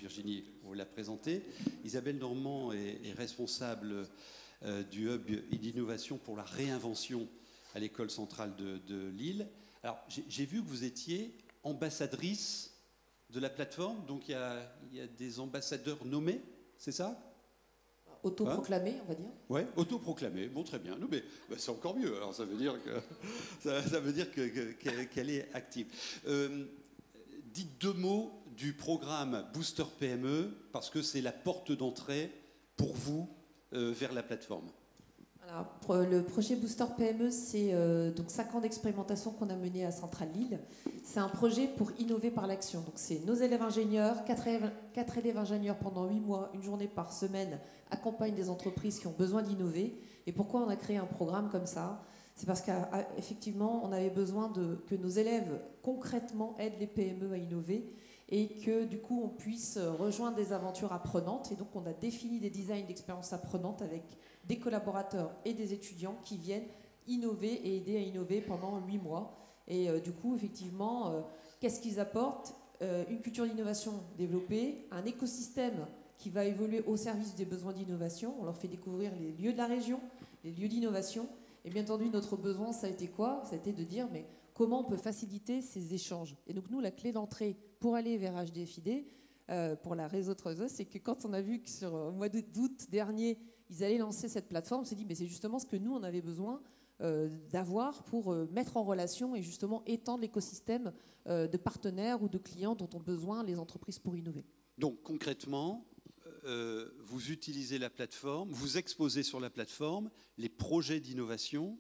Virginie vous l'a présenté. Isabelle Normand est responsable du hub d'innovation pour la réinvention à l'école centrale de Lille. Alors, j'ai vu que vous étiez ambassadrice de la plateforme, donc il y a des ambassadeurs nommés, c'est ça? Autoproclamé, on va dire. Oui, autoproclamé. Bon, très bien. Non, mais c'est encore mieux. Alors, ça veut dire qu'elle est active. Dites deux mots du programme Booster PME, parce que c'est la porte d'entrée pour vous vers la plateforme. Alors, le projet Booster PME, c'est donc 5 ans d'expérimentation qu'on a mené à Centrale Lille. C'est un projet pour innover par l'action. Donc, c'est nos élèves ingénieurs, 4 élèves ingénieurs pendant 8 mois, une journée par semaine, accompagnent des entreprises qui ont besoin d'innover. Et pourquoi on a créé un programme comme ça? C'est parce qu'effectivement, on avait besoin que nos élèves concrètement aident les PME à innover et que du coup, on puisse rejoindre des aventures apprenantes. Et donc, on a défini des designs d'expériences apprenantes avec des collaborateurs et des étudiants qui viennent innover et aider à innover pendant 8 mois. Et du coup, effectivement, qu'est-ce qu'ils apportent? Une culture d'innovation développée, un écosystème qui va évoluer au service des besoins d'innovation. On leur fait découvrir les lieux de la région, les lieux d'innovation. Et bien entendu, notre besoin, ça a été quoi? Ça a été de dire, mais comment on peut faciliter ces échanges? Et donc, nous, la clé d'entrée pour aller vers HDFID, pour la réseau Treuzeuse, c'est que quand on a vu que au mois d'août dernier, ils allaient lancer cette plateforme, on s'est dit, mais c'est justement ce que nous, on avait besoin d'avoir pour mettre en relation et justement étendre l'écosystème de partenaires ou de clients dont ont besoin les entreprises pour innover. Donc concrètement, vous utilisez la plateforme, vous exposez sur la plateforme les projets d'innovation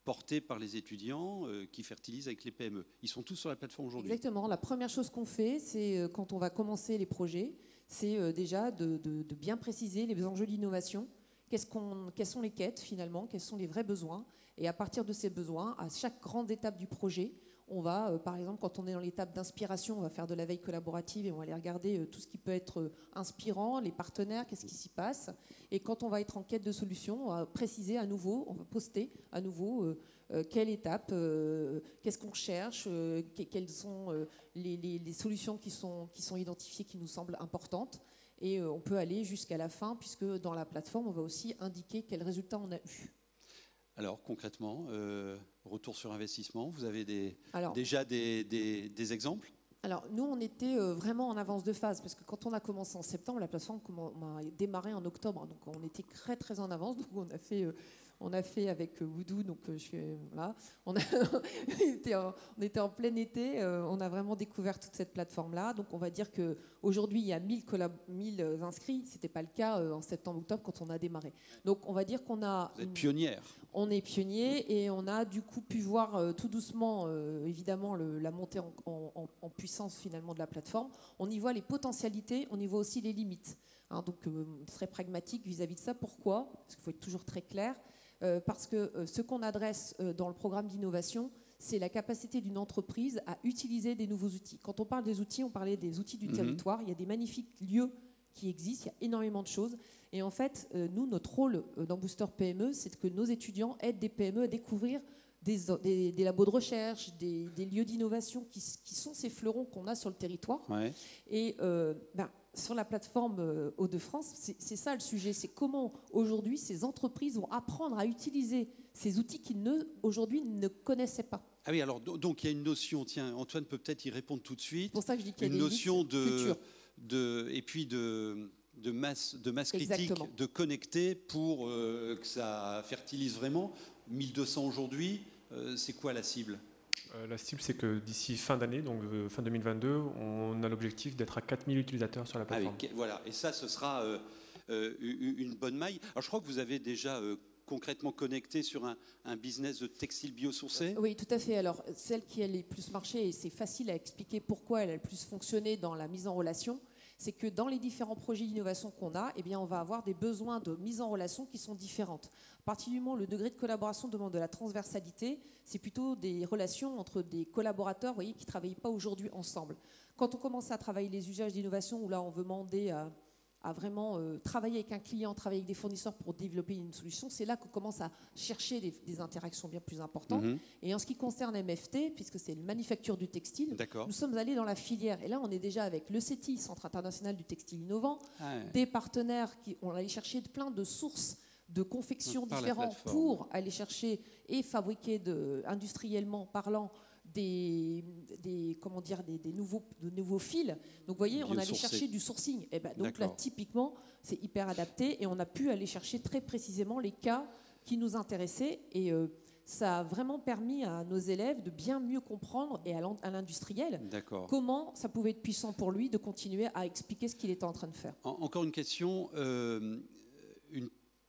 portés par les étudiants qui fertilisent avec les PME. Ils sont tous sur la plateforme aujourd'hui. Exactement. La première chose qu'on fait, c'est quand on va commencer les projets, c'est déjà de bien préciser les enjeux d'innovation. Quelles sont les quêtes finalement? Quels sont les vrais besoins? Et à partir de ces besoins, à chaque grande étape du projet, on va, par exemple, quand on est dans l'étape d'inspiration, on va faire de la veille collaborative et on va aller regarder tout ce qui peut être inspirant, les partenaires, qu'est-ce qui s'y passe. Et quand on va être en quête de solutions, on va préciser à nouveau, on va poster à nouveau quelle étape, qu'est-ce qu'on cherche, quelles sont les solutions qui sont identifiées, qui nous semblent importantes. Et on peut aller jusqu'à la fin, puisque dans la plateforme, on va aussi indiquer quels résultats on a eu. Alors, concrètement, retour sur investissement, vous avez déjà des exemples? Alors, nous, on était vraiment en avance de phase, parce que quand on a commencé en septembre, la plateforme a démarré en octobre. Donc, on était très, très en avance. Donc, on a fait avec Voodoo, donc je suis là. On était en plein été. On a vraiment découvert toute cette plateforme-là. Donc, on va dire qu'aujourd'hui, il y a 1000 inscrits. Ce n'était pas le cas en septembre-octobre quand on a démarré. Donc, on va dire qu'on a... Vous êtes pionnière. On est pionnier et on a du coup pu voir tout doucement, évidemment, la montée en puissance finalement de la plateforme. On y voit les potentialités, on y voit aussi les limites. Hein, donc, très pragmatique vis-à-vis de ça. Pourquoi? Parce qu'il faut être toujours très clair. Parce que ce qu'on adresse dans le programme d'innovation, c'est la capacité d'une entreprise à utiliser des nouveaux outils. Quand on parle des outils, on parlait des outils du territoire. Il y a des magnifiques lieux qui existent, il y a énormément de choses. Et en fait, nous, notre rôle dans Booster PME, c'est que nos étudiants aident des PME à découvrir des labos de recherche, des lieux d'innovation qui sont ces fleurons qu'on a sur le territoire. Ouais. Et sur la plateforme Hauts-de-France, c'est ça le sujet. C'est comment aujourd'hui ces entreprises vont apprendre à utiliser ces outils qu'ils aujourd'hui ne connaissaient pas. Ah oui, alors donc il y a une notion, tiens, Antoine peut peut-être y répondre tout de suite. C'est pour ça que je dis qu'il y a une notion et puis de masse critique, exactement, de connecter pour que ça fertilise vraiment. 1200 aujourd'hui, c'est quoi la cible? La cible, c'est que d'ici fin d'année, donc fin 2022, on a l'objectif d'être à 4000 utilisateurs sur la plateforme. Ah oui, voilà, et ça, ce sera une bonne maille. Alors je crois que vous avez déjà concrètement connecté sur un business de textile biosourcé. Oui, tout à fait. Alors celle qui a le plus marché, et c'est facile à expliquer pourquoi elle a le plus fonctionné dans la mise en relation, c'est que dans les différents projets d'innovation qu'on a, eh bien, on va avoir des besoins de mise en relation qui sont différentes. À partir du moment où le degré de collaboration demande de la transversalité, c'est plutôt des relations entre des collaborateurs, vous voyez, qui ne travaillent pas aujourd'hui ensemble. Quand on commence à travailler les usages d'innovation, où là, on veut demander à vraiment travailler avec un client, travailler avec des fournisseurs pour développer une solution, c'est là qu'on commence à chercher des interactions bien plus importantes. Et en ce qui concerne MFT, puisque c'est la manufacture du textile, nous sommes allés dans la filière. Et là, on est déjà avec le CETI, Centre international du textile innovant, des partenaires on allait chercher plein de sources de confection différentes pour aller chercher et fabriquer industriellement parlant des nouveaux fils. Donc vous voyez, on allait chercher du sourcing. Et ben, donc là, typiquement, c'est hyper adapté et on a pu aller chercher très précisément les cas qui nous intéressaient. Et ça a vraiment permis à nos élèves de bien mieux comprendre, et à l'industriel, comment ça pouvait être puissant pour lui de continuer à expliquer ce qu'il était en train de faire. Encore une question.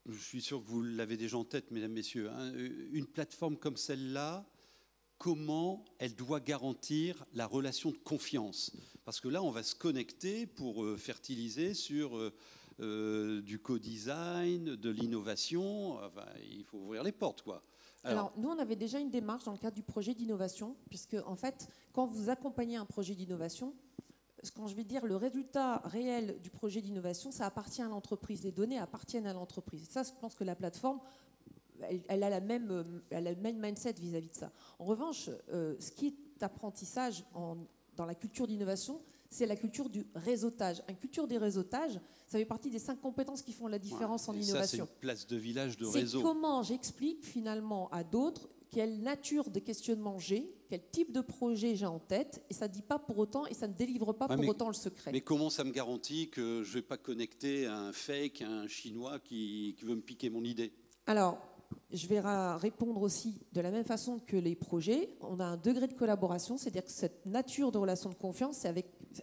Je suis sûr que vous l'avez déjà en tête, mesdames, messieurs. Une plateforme comme celle-là, comment elle doit garantir la relation de confiance? Parce que là, on va se connecter pour fertiliser sur du co-design, de l'innovation. Enfin, il faut ouvrir les portes, quoi. Alors, nous, on avait déjà une démarche dans le cadre du projet d'innovation, puisque, en fait, quand vous accompagnez un projet d'innovation, quand je vais dire le résultat réel du projet d'innovation, ça appartient à l'entreprise. Les données appartiennent à l'entreprise. Ça, je pense que la plateforme, elle a le même mindset vis-à-vis de ça. En revanche, ce qui est apprentissage dans la culture d'innovation, c'est la culture du réseautage. Une culture des réseautages, ça fait partie des 5 compétences qui font la différence en innovation. Ça, c'est une place de village de réseau. C'est comment j'explique finalement à d'autres quelle nature de questionnement j'ai, quel type de projet j'ai en tête, et ça ne dit pas pour autant, et ça ne délivre pas pour autant le secret. Mais comment ça me garantit que je ne vais pas connecter à un fake, à un chinois qui veut me piquer mon idée? Alors, je vais répondre aussi de la même façon que les projets. On a un degré de collaboration, c'est-à-dire que cette nature de relation de confiance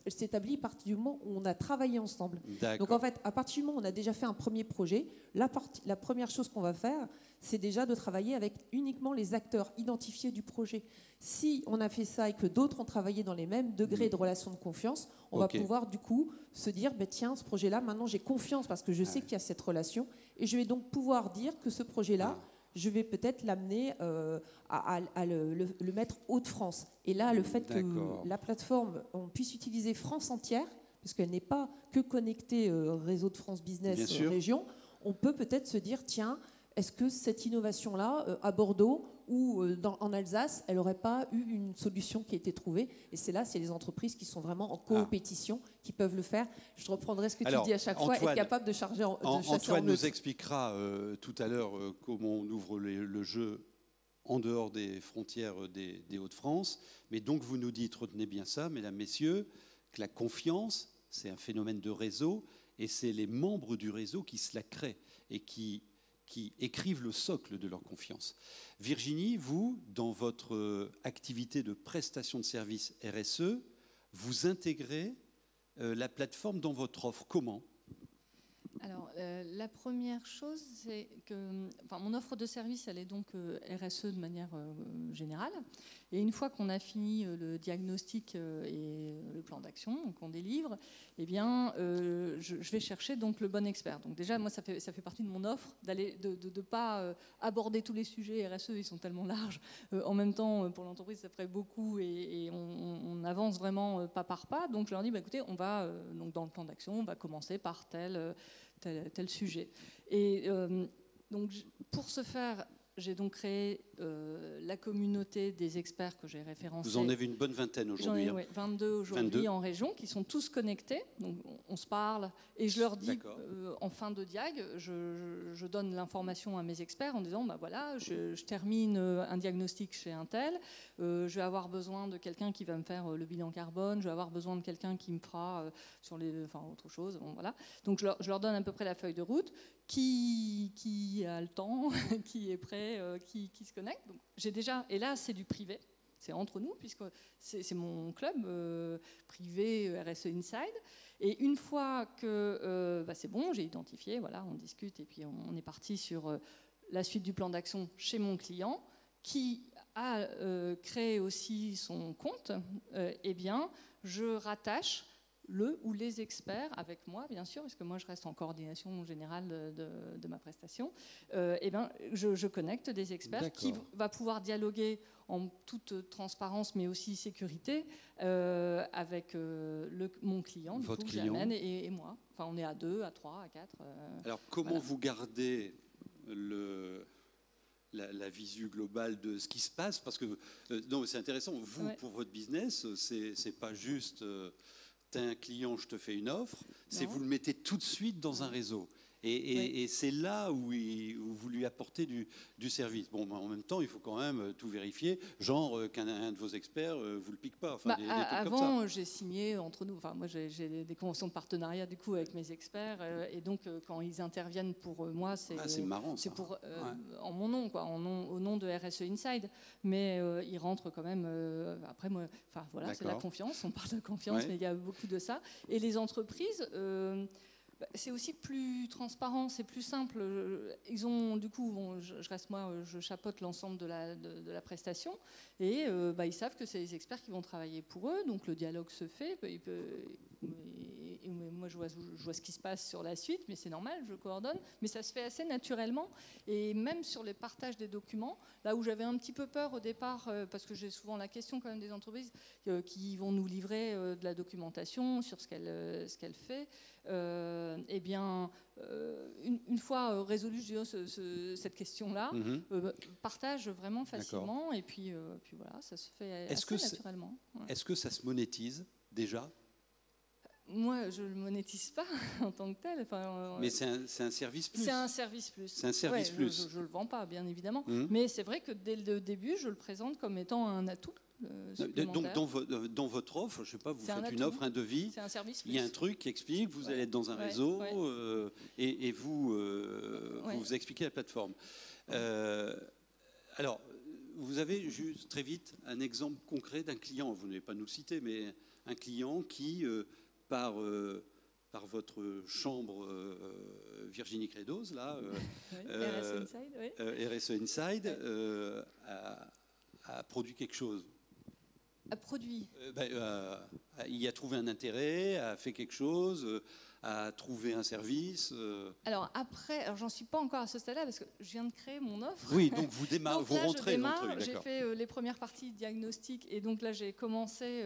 s'établit à partir du moment où on a travaillé ensemble. Donc en fait, à partir du moment où on a déjà fait un premier projet, la première chose qu'on va faire, c'est déjà de travailler avec uniquement les acteurs identifiés du projet. Si on a fait ça et que d'autres ont travaillé dans les mêmes degrés de relation de confiance, on va pouvoir du coup se dire, tiens, ce projet-là, maintenant j'ai confiance parce que je sais qu'il y a cette relation, et je vais donc pouvoir dire que ce projet-là, je vais peut-être l'amener à le mettre Hauts-de-France. Et là, le fait que la plateforme, on puisse utiliser France entière, parce qu'elle n'est pas que connectée réseau de France Business région, on peut peut-être se dire, tiens, est-ce que cette innovation-là, à Bordeaux ou en Alsace, elle n'aurait pas eu une solution qui a été trouvée? Et c'est les entreprises qui sont vraiment en compétition qui peuvent le faire. Je reprendrai ce que tu dis à chaque fois, être capable de chasser en Antoine nous expliquera tout à l'heure comment on ouvre le jeu en dehors des frontières des Hauts-de-France. Mais donc vous nous dites, retenez bien ça, mesdames, messieurs, que la confiance, c'est un phénomène de réseau, et c'est les membres du réseau qui se la créent et qui écrivent le socle de leur confiance. Virginie, vous, dans votre activité de prestation de services RSE, vous intégrez la plateforme dans votre offre. Comment ? Alors, la première chose, c'est que mon offre de service, elle est donc RSE de manière générale. Et une fois qu'on a fini le diagnostic et le plan d'action qu'on délivre, eh bien, je vais chercher donc le bon expert. Donc déjà, moi, ça fait partie de mon offre de pas aborder tous les sujets RSE, ils sont tellement larges. En même temps, pour l'entreprise, ça ferait beaucoup et on avance vraiment pas par pas. Donc je leur dis, écoutez, on va donc dans le plan d'action, on va commencer par tel sujet. Et donc, pour ce faire, j'ai donc créé la communauté des experts que j'ai référencés. Vous en avez une bonne vingtaine aujourd'hui. J'en ai 22 aujourd'hui en région qui sont tous connectés. Donc, on se parle et je leur dis en fin de diag, je donne l'information à mes experts en disant voilà, je termine un diagnostic chez un tel, je vais avoir besoin de quelqu'un qui va me faire le bilan carbone, je vais avoir besoin de quelqu'un qui me fera sur autre chose. Bon, voilà. Donc je leur donne à peu près la feuille de route. Qui a le temps, qui est prêt, qui se connecte. Donc, j'ai déjà, et là c'est du privé, c'est entre nous puisque c'est mon club privé RSE Inside. Et une fois que c'est bon, j'ai identifié, voilà, on discute et puis on est parti sur la suite du plan d'action chez mon client qui a créé aussi son compte. Eh bien, je rattache le ou les experts, avec moi bien sûr, parce que moi je reste en coordination générale de ma prestation, et ben, je connecte des experts qui va pouvoir dialoguer en toute transparence, mais aussi sécurité, avec mon client, Votre que client. j'amène, et moi. Enfin, on est à 2, à 3, à 4. Alors, comment vous gardez la visu globale de ce qui se passe? Parce que, non, c'est intéressant, vous, pour votre business, c'est pas juste t'as un client, je te fais une offre, c'est vous le mettez tout de suite dans un réseau. Et c'est là où vous lui apportez du service. Bon, en même temps, il faut quand même tout vérifier, genre qu'un de vos experts vous le pique pas. Enfin, des trucs avant, comme ça. j'ai signé entre nous. Enfin, moi, j'ai des conventions de partenariat du coup avec mes experts, et donc quand ils interviennent pour moi, c'est marrant. C'est pour en mon nom, quoi, au nom de RSE Inside. Mais ils rentrent quand même. Après, moi, enfin voilà, c'est la confiance. On parle de confiance, mais il y a beaucoup de ça. Et les entreprises. C'est aussi plus transparent, c'est plus simple. Ils ont, du coup, je chapeaute l'ensemble de la prestation, et ils savent que c'est les experts qui vont travailler pour eux, donc le dialogue se fait. Moi, je vois ce qui se passe sur la suite, mais c'est normal, je coordonne, mais ça se fait assez naturellement. Et même sur les partages des documents, là où j'avais un petit peu peur au départ, parce que j'ai souvent la question quand même des entreprises qui vont nous livrer de la documentation sur ce qu'elle fait. Eh bien, une fois résolue cette question-là, partage vraiment facilement, et puis voilà, ça se fait assez naturellement. Est-ce que ça se monétise déjà? Moi, je ne le monétise pas en tant que tel. Mais c'est un service plus. C'est un service plus. C'est un service plus. Je ne le vends pas, bien évidemment. Mais c'est vrai que dès le début, je le présente comme étant un atout. Donc dans votre offre, je sais pas, vous faites une offre, un devis. C'est un service plus. Il y a un truc qui explique, vous allez être dans un réseau et vous expliquez la plateforme. Alors, vous avez juste très vite un exemple concret d'un client, vous n'allez pas nous le citer, mais un client qui, par votre chambre Virginie Credos, là, RSE Inside, a produit quelque chose. Il a trouvé un intérêt, a fait quelque chose, a trouvé un service. Alors j'en suis pas encore à ce stade-là parce que je viens de créer mon offre. Oui, donc vous rentrez dans le truc. J'ai fait les premières parties diagnostiques, et donc là j'ai commencé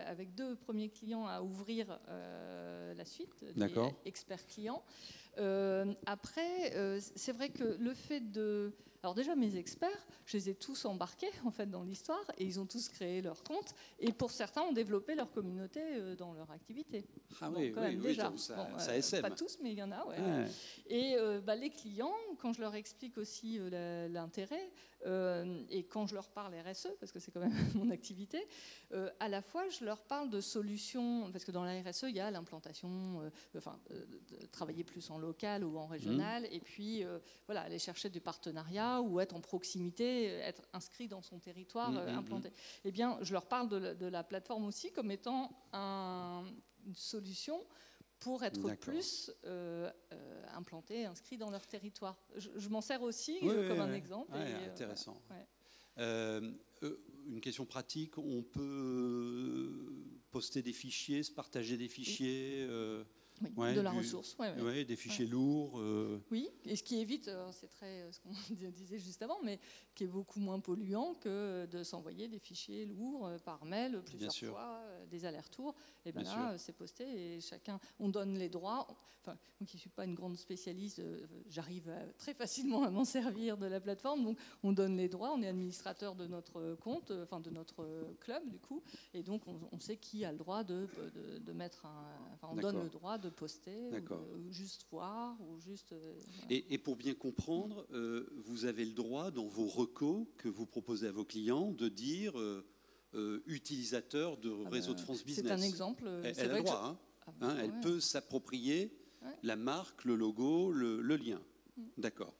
avec 2 premiers clients à ouvrir la suite des experts clients. Après, c'est vrai que le fait de... Alors déjà, mes experts, je les ai tous embarqués en fait dans l'histoire, et ils ont tous créé leur compte, et pour certains ont développé leur communauté dans leur activité. Ah oui, déjà. Ça SM. Pas tous, mais il y en a. Et les clients, quand je leur explique aussi l'intérêt, et quand je leur parle RSE, parce que c'est quand même mon activité, à la fois je leur parle de solutions, parce que dans la RSE, il y a l'implantation, travailler plus en local ou en régional, et puis aller chercher du partenariat ou être en proximité, être inscrit dans son territoire, implanté. Eh bien, je leur parle de la plateforme aussi comme étant une solution pour être plus implanté, inscrit dans leur territoire. Je m'en sers aussi comme un exemple. Intéressant. Une question pratique, on peut poster des fichiers, se partager des fichiers de la ressource. Des fichiers lourds. Oui, et ce qui évite, c'est très ce qu'on disait juste avant, mais qui est beaucoup moins polluant que de s'envoyer des fichiers lourds par mail plusieurs fois, des allers-retours. Et bien là, c'est posté et chacun, on donne les droits. Enfin, moi qui ne suis pas une grande spécialiste, j'arrive très facilement à m'en servir de la plateforme. Donc, on donne les droits, on est administrateur de notre compte, de notre club du coup, et donc on sait qui a le droit de mettre on donne le droit de poster, ou juste voir, ou juste... Et pour bien comprendre, vous avez le droit dans vos recos que vous proposez à vos clients de dire utilisateur de Réseau de France Business. C'est un exemple. Elle a le droit, elle peut s'approprier la marque, le logo, le lien. D'accord.